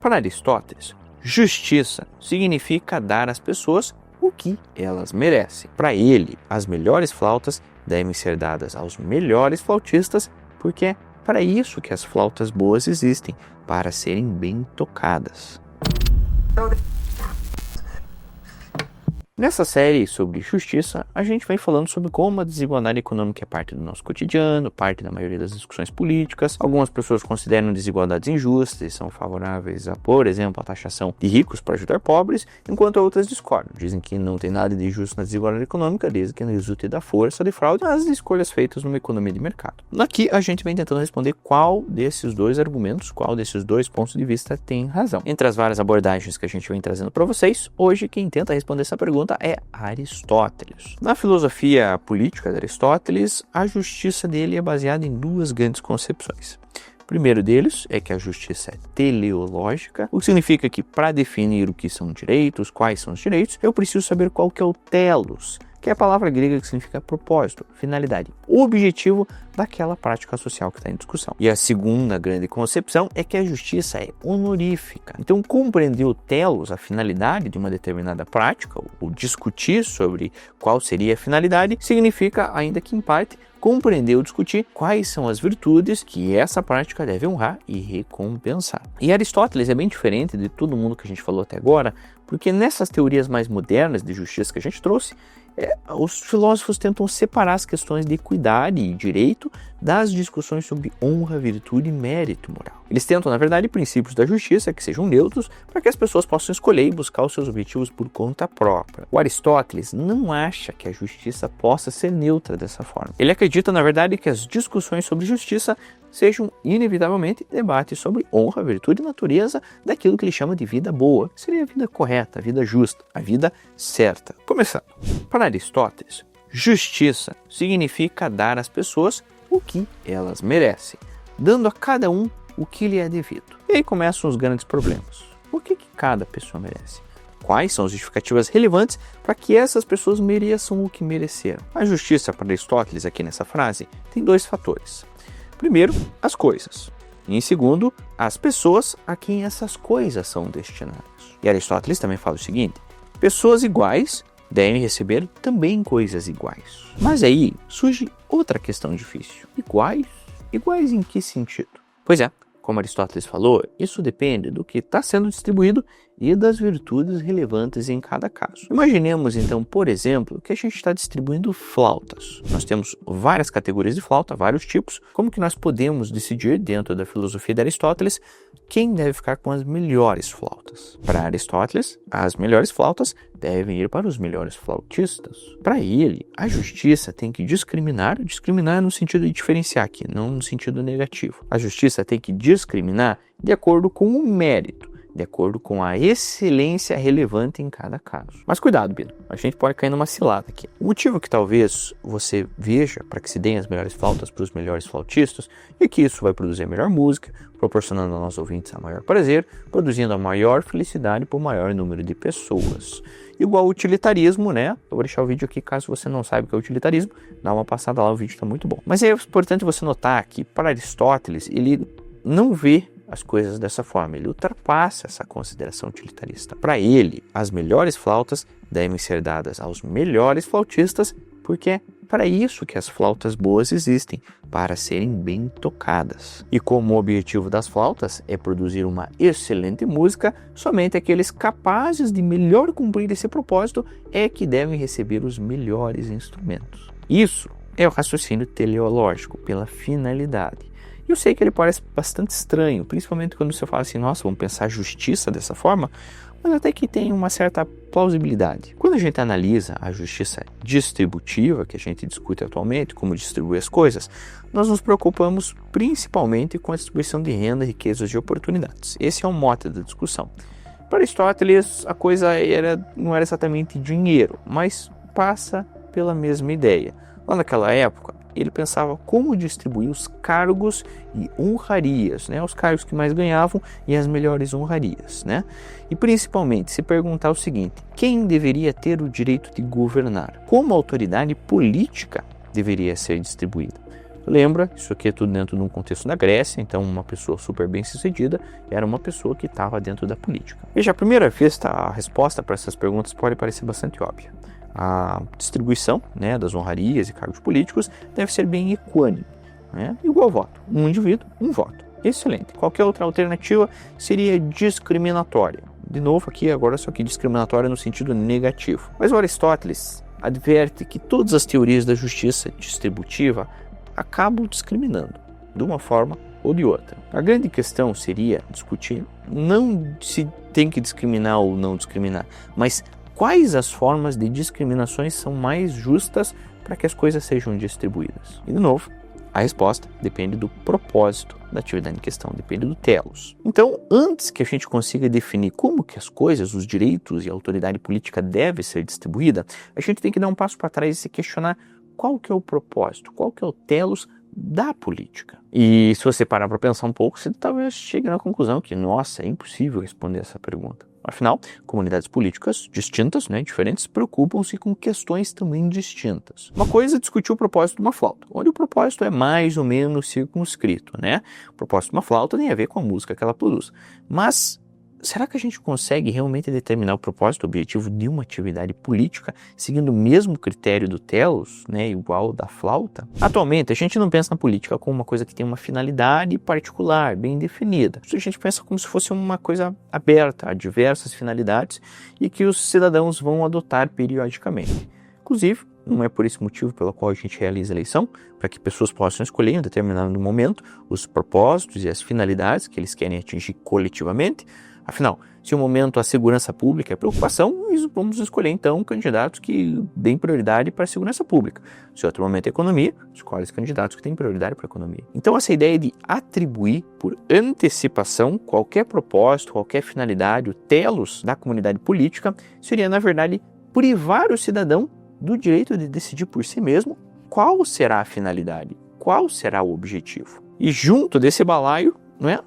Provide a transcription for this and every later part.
Para Aristóteles, justiça significa dar às pessoas o que elas merecem. Para ele, as melhores flautas devem ser dadas aos melhores flautistas, porque é para isso que as flautas boas existem, para serem bem tocadas. Nessa série sobre justiça, a gente vem falando sobre como a desigualdade econômica é parte do nosso cotidiano, parte da maioria das discussões políticas. Algumas pessoas consideram desigualdades injustas e são favoráveis a, por exemplo, a taxação de ricos para ajudar pobres, enquanto outras discordam. Dizem que não tem nada de injusto na desigualdade econômica, desde que não resulte da força de fraude às escolhas feitas numa economia de mercado. Aqui a gente vem tentando responder qual desses dois argumentos, qual desses dois pontos de vista tem razão. Entre as várias abordagens que a gente vem trazendo para vocês, hoje quem tenta responder essa pergunta é Aristóteles. Na filosofia política de Aristóteles, a justiça dele é baseada em duas grandes concepções. O primeiro deles é que a justiça é teleológica, o que significa que para definir o que são direitos, quais são os direitos, eu preciso saber qual que é o telos, que é a palavra grega que significa propósito, finalidade, o objetivo daquela prática social que está em discussão. E a segunda grande concepção é que a justiça é honorífica. Então, compreender o telos, a finalidade de uma determinada prática, ou discutir sobre qual seria a finalidade, significa, ainda que em parte, compreender ou discutir quais são as virtudes que essa prática deve honrar e recompensar. E Aristóteles é bem diferente de todo mundo que a gente falou até agora, porque nessas teorias mais modernas de justiça que a gente trouxe, os filósofos tentam separar as questões de equidade e direito das discussões sobre honra, virtude e mérito moral. Eles tentam, na verdade, princípios da justiça que sejam neutros para que as pessoas possam escolher e buscar os seus objetivos por conta própria. O Aristóteles não acha que a justiça possa ser neutra dessa forma. Ele acredita, na verdade, que as discussões sobre justiça sejam inevitavelmente debates sobre honra, virtude e natureza daquilo que ele chama de vida boa, que seria a vida correta, a vida justa, a vida certa. Começando. Para Aristóteles, justiça significa dar às pessoas o que elas merecem, dando a cada um o que lhe é devido. E aí começam os grandes problemas. O que cada pessoa merece? Quais são as justificativas relevantes para que essas pessoas mereçam o que mereceram? A justiça para Aristóteles, aqui nessa frase, tem dois fatores. Primeiro, as coisas. E em segundo, as pessoas a quem essas coisas são destinadas. E Aristóteles também fala o seguinte: pessoas iguais devem receber também coisas iguais. Mas aí surge outra questão difícil. Iguais? Iguais em que sentido? Pois é, como Aristóteles falou, isso depende do que está sendo distribuído e das virtudes relevantes em cada caso. Imaginemos então, por exemplo, que a gente está distribuindo flautas. Nós temos várias categorias de flauta, vários tipos. Como que nós podemos decidir, dentro da filosofia de Aristóteles, quem deve ficar com as melhores flautas? Para Aristóteles, as melhores flautas devem ir para os melhores flautistas. Para ele, a justiça tem que discriminar no sentido de diferenciar aqui, não no sentido negativo. A justiça tem que discriminar de acordo com o mérito, de acordo com a excelência relevante em cada caso. Mas cuidado, Bino, a gente pode cair numa cilada aqui. O motivo que talvez você veja para que se deem as melhores flautas para os melhores flautistas é que isso vai produzir a melhor música, proporcionando aos ouvintes a maior prazer, produzindo a maior felicidade para o maior número de pessoas. Igual o utilitarismo, né? Eu vou deixar o vídeo aqui caso você não saiba o que é utilitarismo, dá uma passada lá, o vídeo está muito bom. Mas é importante você notar que para Aristóteles, ele não vê as coisas dessa forma, ele ultrapassa essa consideração utilitarista. Para ele, as melhores flautas devem ser dadas aos melhores flautistas, porque é para isso que as flautas boas existem, para serem bem tocadas. E como o objetivo das flautas é produzir uma excelente música, somente aqueles capazes de melhor cumprir esse propósito é que devem receber os melhores instrumentos. Isso é o raciocínio teleológico, pela finalidade. E eu sei que ele parece bastante estranho, principalmente quando você fala assim, nossa, vamos pensar justiça dessa forma, mas até que tem uma certa plausibilidade. Quando a gente analisa a justiça distributiva, que a gente discute atualmente, como distribuir as coisas, nós nos preocupamos principalmente com a distribuição de renda, riquezas e oportunidades. Esse é o mote da discussão. Para Aristóteles, a coisa não era exatamente dinheiro, mas passa pela mesma ideia. Lá naquela época, ele pensava como distribuir os cargos e honrarias, né? Os cargos que mais ganhavam e as melhores honrarias, né? E principalmente se perguntar o seguinte: quem deveria ter o direito de governar? Como a autoridade política deveria ser distribuída? Lembra, isso aqui é tudo dentro de um contexto da Grécia, então uma pessoa super bem sucedida era uma pessoa que estava dentro da política. Veja, à primeira vista, a resposta para essas perguntas pode parecer bastante óbvia. A distribuição, né, das honrarias e cargos políticos deve ser bem equânime, né, igual voto. Um indivíduo, um voto. Excelente. Qualquer outra alternativa seria discriminatória. De novo aqui, agora só que discriminatória no sentido negativo. Mas o Aristóteles adverte que todas as teorias da justiça distributiva acabam discriminando, de uma forma ou de outra. A grande questão seria discutir não se tem que discriminar ou não discriminar, mas quais as formas de discriminações são mais justas para que as coisas sejam distribuídas. E de novo, a resposta depende do propósito da atividade em questão, depende do telos. Então, antes que a gente consiga definir como que as coisas, os direitos e a autoridade política devem ser distribuída, a gente tem que dar um passo para trás e se questionar qual que é o propósito, qual que é o telos da política. E se você parar para pensar um pouco, você talvez chegue na conclusão que, nossa, é impossível responder essa pergunta. Afinal, comunidades políticas distintas, né, diferentes, preocupam-se com questões também distintas. Uma coisa é discutir o propósito de uma flauta, onde o propósito é mais ou menos circunscrito, né? O propósito de uma flauta tem a ver com a música que ela produz. Mas será que a gente consegue realmente determinar o propósito, o objetivo de uma atividade política, seguindo o mesmo critério do telos, né, igual da flauta? Atualmente, a gente não pensa na política como uma coisa que tem uma finalidade particular, bem definida. A gente pensa como se fosse uma coisa aberta a diversas finalidades e que os cidadãos vão adotar periodicamente. Inclusive, não é por esse motivo pelo qual a gente realiza a eleição, para que pessoas possam escolher em um determinado momento os propósitos e as finalidades que eles querem atingir coletivamente. Afinal, se um momento a segurança pública é preocupação, vamos escolher então candidatos que deem prioridade para a segurança pública. Se outro momento é economia, escolhe os candidatos que têm prioridade para a economia. Então essa ideia de atribuir por antecipação qualquer propósito, qualquer finalidade, o telos da comunidade política, seria na verdade privar o cidadão do direito de decidir por si mesmo qual será a finalidade, qual será o objetivo. E junto desse balaio,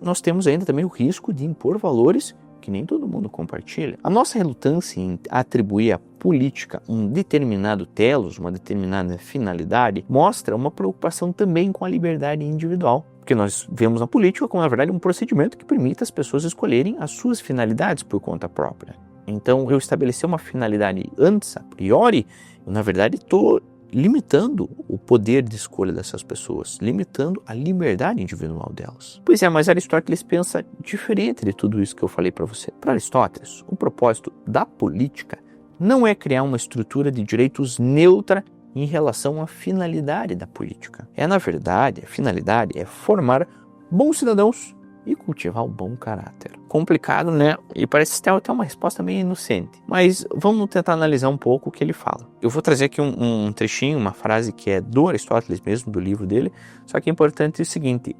nós temos ainda também o risco de impor valores que nem todo mundo compartilha. A nossa relutância em atribuir à política um determinado telos, uma determinada finalidade, mostra uma preocupação também com a liberdade individual. Porque nós vemos na política como, na verdade, um procedimento que permite as pessoas escolherem as suas finalidades por conta própria. Então, eu estabelecer uma finalidade antes, a priori, eu, na verdade, estou limitando o poder de escolha dessas pessoas, limitando a liberdade individual delas. Pois é, mas Aristóteles pensa diferente de tudo isso que eu falei para você. Para Aristóteles, o propósito da política não é criar uma estrutura de direitos neutra em relação à finalidade da política. Na verdade, a finalidade é formar bons cidadãos e cultivar um bom caráter. Complicado, né? E parece ter até uma resposta meio inocente. Mas vamos tentar analisar um pouco o que ele fala. Eu vou trazer aqui um trechinho, uma frase que é do Aristóteles mesmo, do livro dele. Só que é importante o seguinte,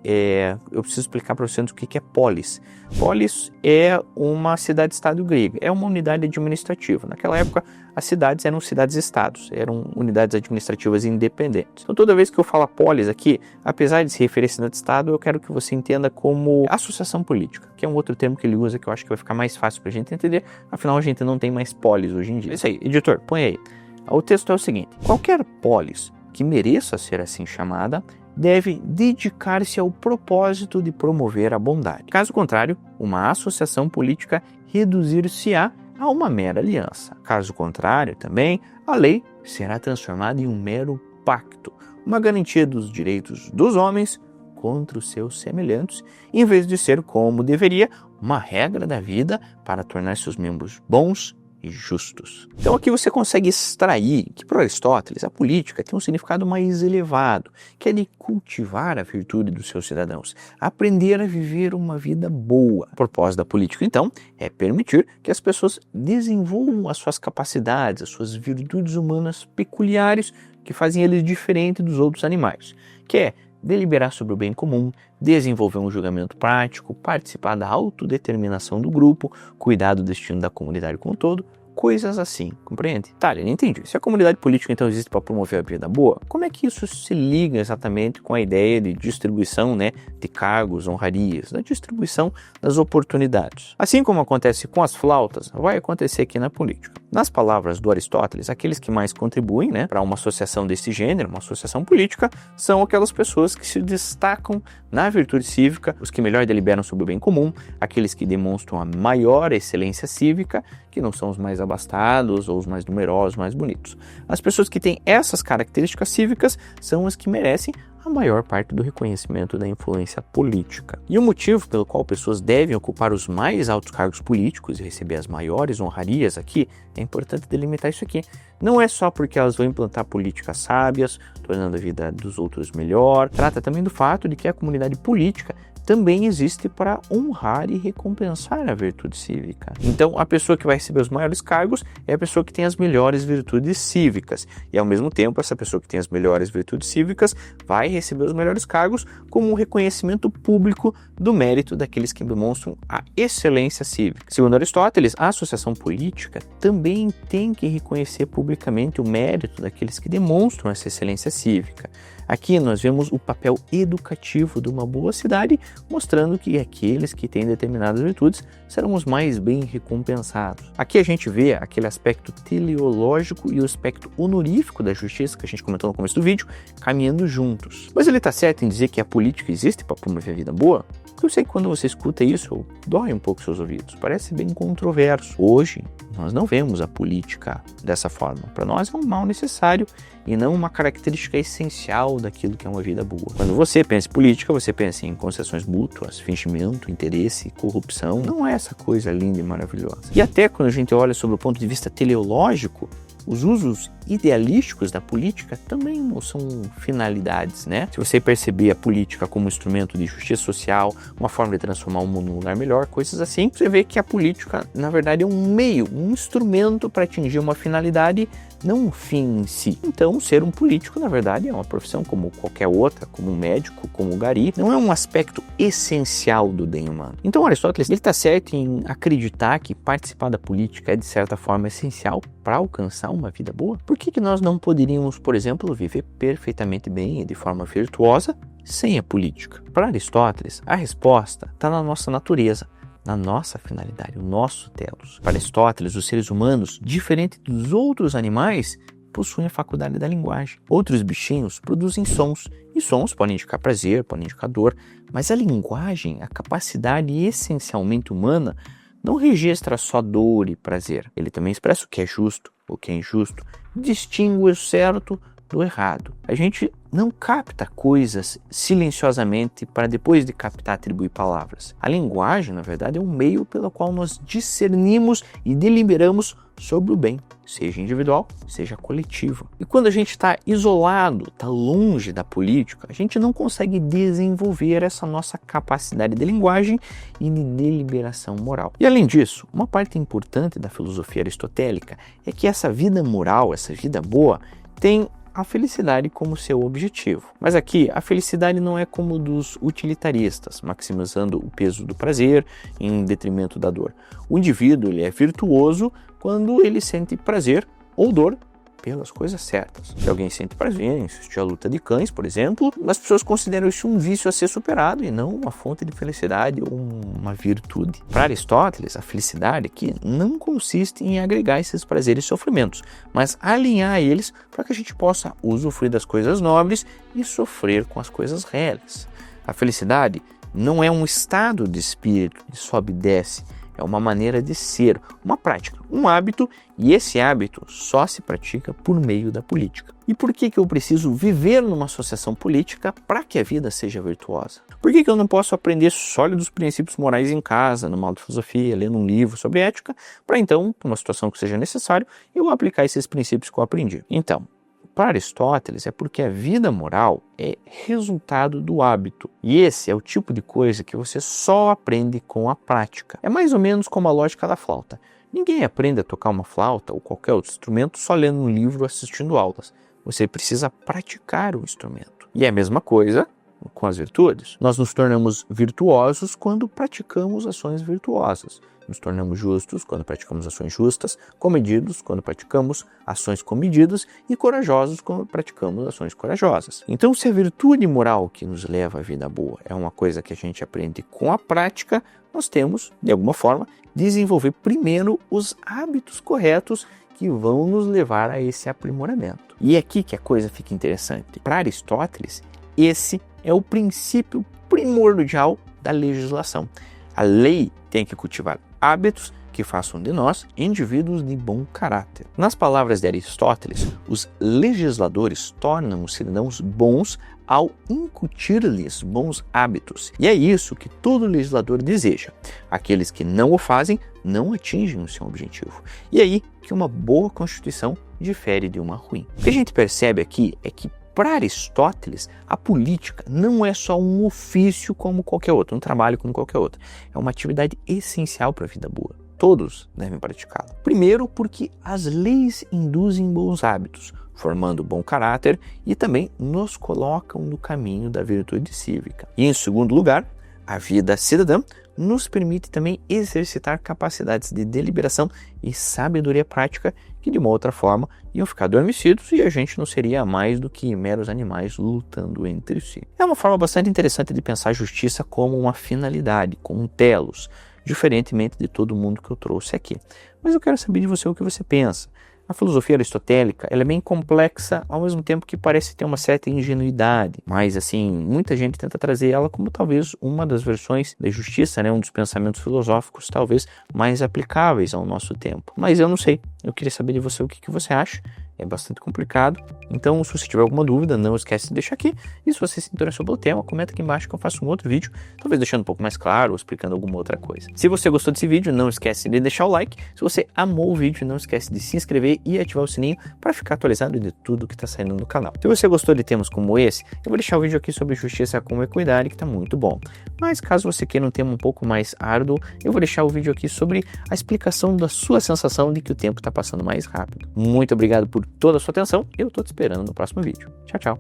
eu preciso explicar para vocês o que é polis. Polis é uma cidade-estado grega, é uma unidade administrativa. Naquela época, as cidades eram cidades-estados, eram unidades administrativas independentes. Então, toda vez que eu falo polis aqui, apesar de se referir a cidade-estado, eu quero que você entenda como associação política, que é um outro termo que ele usa que eu acho que vai ficar mais fácil para a gente entender, afinal a gente não tem mais polis hoje em dia. É isso aí, editor, põe aí. O texto é o seguinte: qualquer polis que mereça ser assim chamada deve dedicar-se ao propósito de promover a bondade. Caso contrário, uma associação política reduzir-se-á a uma mera aliança. Caso contrário, também, a lei será transformada em um mero pacto, uma garantia dos direitos dos homens contra os seus semelhantes, em vez de ser, como deveria, uma regra da vida para tornar seus membros bons e justos. Então aqui você consegue extrair que para Aristóteles a política tem um significado mais elevado, que é de cultivar a virtude dos seus cidadãos, aprender a viver uma vida boa. O propósito da política, então, é permitir que as pessoas desenvolvam as suas capacidades, as suas virtudes humanas peculiares que fazem eles diferentes dos outros animais, que é deliberar sobre o bem comum, desenvolver um julgamento prático, participar da autodeterminação do grupo, cuidar do destino da comunidade como um todo, coisas assim, compreende? Tá, eu entendi. Se a comunidade política então existe para promover a vida boa, como é que isso se liga exatamente com a ideia de distribuição, de cargos, honrarias, da distribuição das oportunidades? Assim como acontece com as flautas, vai acontecer aqui na política. Nas palavras do Aristóteles, aqueles que mais contribuem, para uma associação desse gênero, uma associação política, são aquelas pessoas que se destacam na virtude cívica, os que melhor deliberam sobre o bem comum, aqueles que demonstram a maior excelência cívica, que não são os mais abastados ou os mais numerosos, mais bonitos. As pessoas que têm essas características cívicas são as que merecem a maior parte do reconhecimento da influência política. E o motivo pelo qual pessoas devem ocupar os mais altos cargos políticos e receber as maiores honrarias aqui, é importante delimitar isso aqui. Não é só porque elas vão implantar políticas sábias, tornando a vida dos outros melhor. Trata também do fato de que a comunidade política também existe para honrar e recompensar a virtude cívica. Então, a pessoa que vai receber os maiores cargos é a pessoa que tem as melhores virtudes cívicas. E, ao mesmo tempo, essa pessoa que tem as melhores virtudes cívicas vai receber os melhores cargos como um reconhecimento público do mérito daqueles que demonstram a excelência cívica. Segundo Aristóteles, a associação política também tem que reconhecer publicamente o mérito daqueles que demonstram essa excelência cívica. Aqui nós vemos o papel educativo de uma boa cidade, mostrando que aqueles que têm determinadas virtudes serão os mais bem recompensados. Aqui a gente vê aquele aspecto teleológico e o aspecto honorífico da justiça, que a gente comentou no começo do vídeo, caminhando juntos. Mas ele está certo em dizer que a política existe para promover a vida boa? Eu sei que quando você escuta isso, dói um pouco seus ouvidos, parece bem controverso. Hoje, nós não vemos a política dessa forma. Para nós é um mal necessário e não uma característica essencial daquilo que é uma vida boa. Quando você pensa em política, você pensa em concessões mútuas, fingimento, interesse, corrupção. Não é essa coisa linda e maravilhosa. E até quando a gente olha sobre o ponto de vista teleológico, os usos idealísticos da política também não são finalidades, Se você perceber a política como um instrumento de justiça social, uma forma de transformar o mundo num lugar melhor, coisas assim, você vê que a política, na verdade, é um meio, um instrumento para atingir uma finalidade, não um fim em si. Então, ser um político, na verdade, é uma profissão como qualquer outra, como um médico, como um gari, não é um aspecto essencial do bem humano. Então, Aristóteles, ele está certo em acreditar que participar da política é, de certa forma, essencial para alcançar uma vida boa? Por que nós não poderíamos, por exemplo, viver perfeitamente bem e de forma virtuosa sem a política? Para Aristóteles, a resposta está na nossa natureza, na nossa finalidade, o nosso telos. Para Aristóteles, os seres humanos, diferente dos outros animais, possuem a faculdade da linguagem. Outros bichinhos produzem sons, e sons podem indicar prazer, podem indicar dor, mas a linguagem, a capacidade essencialmente humana, não registra só dor e prazer. Ele também expressa o que é justo, o que é injusto, distingue o certo do errado. A gente não capta coisas silenciosamente para depois de captar atribuir palavras. A linguagem, na verdade, é um meio pelo qual nós discernimos e deliberamos sobre o bem, seja individual, seja coletivo. E quando a gente está isolado, está longe da política, a gente não consegue desenvolver essa nossa capacidade de linguagem e de deliberação moral. E além disso, uma parte importante da filosofia aristotélica é que essa vida moral, essa vida boa, tem a felicidade como seu objetivo. Mas aqui, a felicidade não é como dos utilitaristas, maximizando o peso do prazer em detrimento da dor. O indivíduo ele é virtuoso quando ele sente prazer ou dor pelas coisas certas. Se alguém sente prazer em assistir a luta de cães, por exemplo, as pessoas consideram isso um vício a ser superado e não uma fonte de felicidade ou uma virtude. Para Aristóteles, a felicidade aqui não consiste em agregar esses prazeres e sofrimentos, mas alinhar eles para que a gente possa usufruir das coisas nobres e sofrer com as coisas reais. A felicidade não é um estado de espírito que sobe e desce, é uma maneira de ser, uma prática, um hábito, e esse hábito só se pratica por meio da política. E por que eu preciso viver numa associação política para que a vida seja virtuosa? Por que eu não posso aprender sólidos princípios morais em casa, numa aula de filosofia, lendo um livro sobre ética, para então, numa situação que seja necessário, eu aplicar esses princípios que eu aprendi? Então, para Aristóteles, é porque a vida moral é resultado do hábito. E esse é o tipo de coisa que você só aprende com a prática. É mais ou menos como a lógica da flauta. Ninguém aprende a tocar uma flauta ou qualquer outro instrumento só lendo um livro ou assistindo aulas. Você precisa praticar o instrumento. E é a mesma coisa com as virtudes. Nós nos tornamos virtuosos quando praticamos ações virtuosas. Nos tornamos justos quando praticamos ações justas, comedidos quando praticamos ações comedidas e corajosos quando praticamos ações corajosas. Então, se a virtude moral que nos leva à vida boa é uma coisa que a gente aprende com a prática, nós temos, de alguma forma, desenvolver primeiro os hábitos corretos que vão nos levar a esse aprimoramento. E é aqui que a coisa fica interessante. Para Aristóteles, esse é o princípio primordial da legislação. A lei tem que cultivar hábitos que façam de nós indivíduos de bom caráter. Nas palavras de Aristóteles, os legisladores tornam os cidadãos bons ao incutir-lhes bons hábitos. E é isso que todo legislador deseja. Aqueles que não o fazem não atingem o seu objetivo. E é aí que uma boa Constituição difere de uma ruim. O que a gente percebe aqui é que para Aristóteles, a política não é só um ofício como qualquer outro, um trabalho como qualquer outro. É uma atividade essencial para a vida boa. Todos devem praticá-la. Primeiro, porque as leis induzem bons hábitos, formando bom caráter e também nos colocam no caminho da virtude cívica. E em segundo lugar, a vida cidadã nos permite também exercitar capacidades de deliberação e sabedoria prática que de uma outra forma iam ficar adormecidos e a gente não seria mais do que meros animais lutando entre si. É uma forma bastante interessante de pensar a justiça como uma finalidade, como um telos, diferentemente de todo mundo que eu trouxe aqui. Mas eu quero saber de você o que você pensa. A filosofia aristotélica ela é bem complexa, ao mesmo tempo que parece ter uma certa ingenuidade. Mas, assim, muita gente tenta trazer ela como talvez uma das versões da justiça, né? Um dos pensamentos filosóficos talvez mais aplicáveis ao nosso tempo. Mas eu não sei. Eu queria saber de você o que você acha. É bastante complicado. Então, se você tiver alguma dúvida, não esquece de deixar aqui. E se você se interessou pelo tema, comenta aqui embaixo que eu faço um outro vídeo, talvez deixando um pouco mais claro ou explicando alguma outra coisa. Se você gostou desse vídeo, não esquece de deixar o like. Se você amou o vídeo, não esquece de se inscrever e ativar o sininho para ficar atualizado de tudo que está saindo no canal. Se você gostou de temas como esse, eu vou deixar o vídeo aqui sobre justiça com equidade, que está muito bom. Mas caso você queira um tema um pouco mais árduo, eu vou deixar o vídeo aqui sobre a explicação da sua sensação de que o tempo está passando mais rápido. Muito obrigado por toda a sua atenção. Eu estou te esperando no próximo vídeo. Tchau, tchau.